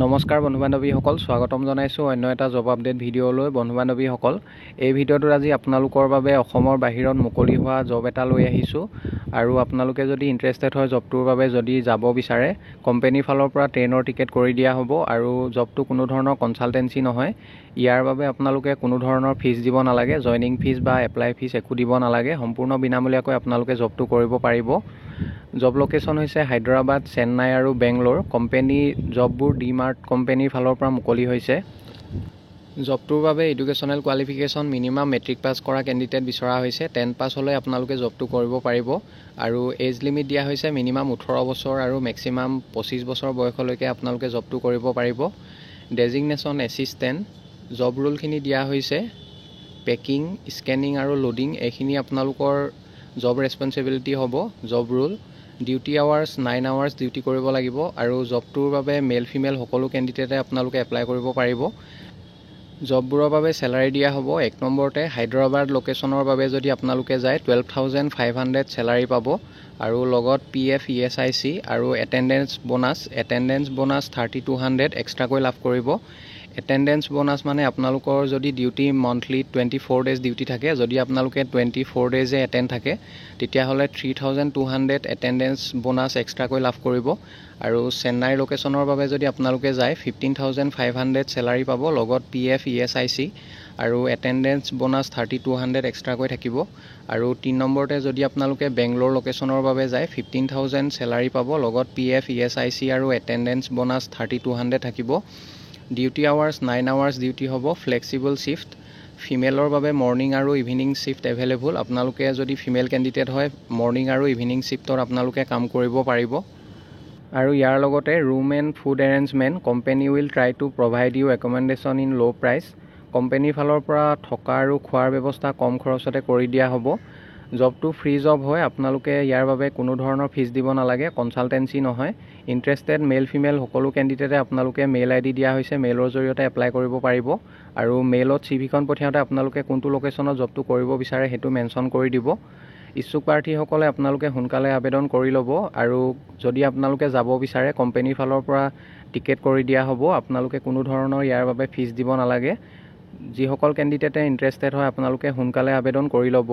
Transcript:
নমস্কাৰ বন্ধু বান্ধৱীসকল, স্বাগতম জনাইছোঁ অন্য এটা জব আপডেট ভিডিঅ'লৈ। বন্ধু বান্ধৱীসকল, এই ভিডিঅ'টোত আজি আপোনালোকৰ বাবে অসমৰ বাহিৰত মুকলি হোৱা জব এটা লৈ আহিছোঁ। আৰু আপোনালোকে যদি ইণ্টাৰেষ্টেড হয় জবটোৰ বাবে, যদি যাব বিচাৰে, কোম্পানীৰ ফালৰ পৰা ট্ৰেইনৰ টিকেট কৰি দিয়া হ'ব। আৰু জবটো কোনো ধৰণৰ কনচালটেঞ্চি নহয়। ইয়াৰ বাবে আপোনালোকে কোনো ধৰণৰ ফিজ দিব নালাগে, জইনিং ফিজ বা এপ্লাই ফিজ একো দিব নালাগে। সম্পূৰ্ণ বিনামূলীয়াকৈ আপোনালোকে জবটো কৰিব পাৰিব। জব লোকেশ্যন হৈছে হায়দৰাবাদ, চেন্নাই আৰু বেংগলোৰ। কোম্পানী জববোৰ ডি-মাৰ্ট কোম্পানীৰ ফালৰ পৰা মুকলি হৈছে। জবটোৰ বাবে educational qualification minimum matric pass কৰা কেণ্ডিডেট বিচৰা হৈছে। 10 পাছ হ'লে আপোনালোকে জবটো কৰিব পাৰিব। আৰু এজ লিমিট দিয়া হৈছে মিনিমাম 18 বছৰ আৰু মেক্সিমাম 25 বছৰ বয়সলৈকে আপোনালোকে জবটো কৰিব পাৰিব। Designation assistant. জব ৰোলখিনি দিয়া হৈছে পেকিং, স্কেনিং আৰু লোডিং। এইখিনি আপোনালোকৰ জব ৰেছপনচিবিলিটি হ'ব। Job role duty hours 9 hours duty কৰিব লাগিব। আৰু জবটোৰ বাবে মেল ফিমেল সকলো কেণ্ডিডেটে আপোনালোকে এপ্লাই কৰিব পাৰিব। জববোৰৰ বাবে চেলাৰী দিয়া হ'ব। 1 নম্বৰতে হায়দৰাবাদ লোকেশ্যনৰ বাবে যদি আপোনালোকে যায় 12,500 চেলাৰী পাব। আৰু লগত PF ESIC আৰু এটেণ্ডেঞ্চ বোনাছ 3,200 এক্সট্ৰাকৈ লাভ কৰিব। এটেণ্ডেঞ্চ বোনাছ মানে আপোনালোকৰ যদি ডিউটি মান্থলি 24 ডেজ ডিউটি থাকে, যদি আপোনালোকে 24 ডেজে এটেণ্ড থাকে, তেতিয়াহ'লে 3,200 এটেণ্ডেঞ্চ বোনাছ এক্সট্ৰাকৈ লাভ কৰিব। আৰু চেন্নাই লোকেশ্যনৰ বাবে যদি আপোনালোকে যায় 15,500 চেলাৰী পাব, লগত PF ESIC আৰু এটেণ্ডেঞ্চ বোনাছ 3,200 এক্সট্ৰাকৈ থাকিব। আৰু 3 নম্বৰতে যদি আপোনালোকে বেংগলোৰ লোকেশ্যনৰ বাবে যায় 15,000 চেলাৰী পাব, লগত PF ESIC আৰু এটেণ্ডেঞ্চ বোনাছ 3,200 থাকিব। ডিউটি আৱাৰ্ছ 9 আৱাৰ্ছ ডিউটি হ'ব। Flexible shift. ফিমেলৰ বাবে মৰ্ণিং আৰু ইভিনিং শ্বিফ্ট এভেইলেবল। আপোনালোকে যদি ফিমেল কেণ্ডিডেট হয়, মৰ্ণিং আৰু ইভিনিং শ্বিফ্টত আপোনালোকে কাম কৰিব পাৰিব। আৰু ইয়াৰ লগতে room and food arrangement. Company will try to provide you accommodation in low' price. কোম্পানীৰ ফালৰ পৰা থকা আৰু খোৱাৰ ব্যৱস্থা কম খৰচতে কৰি দিয়া হ'ব। জবটো ফ্ৰী জব হয়। আপোনালোকে ইয়াৰ বাবে কোনো ধৰণৰ ফিজ দিব নালাগে, কনচালটেঞ্চি নহয়। ইণ্টাৰেষ্টেড মেল ফিমেল সকলো কেণ্ডিডেটে আপোনালোকে মেইল ID দিয়া হৈছে, মেইলৰ জৰিয়তে এপ্লাই কৰিব পাৰিব। আৰু মেইলত CV খন পঠিয়াওঁতে আপোনালোকে কোনটো লোকেশ্যনত জবটো কৰিব বিচাৰে সেইটো মেনশ্যন কৰি দিব। ইচ্ছুক প্ৰাৰ্থীসকলে আপোনালোকে সোনকালে আবেদন কৰি ল'ব। আৰু যদি আপোনালোকে যাব বিচাৰে, কোম্পানীৰ ফালৰ পৰা টিকেট কৰি দিয়া হ'ব। আপোনালোকে কোনো ধৰণৰ ইয়াৰ বাবে ফিজ দিব নালাগে। যিসকল কেণ্ডিডেটে ইণ্টাৰেষ্টেড হয় আপোনালোকে সোনকালে আবেদন কৰি ল'ব।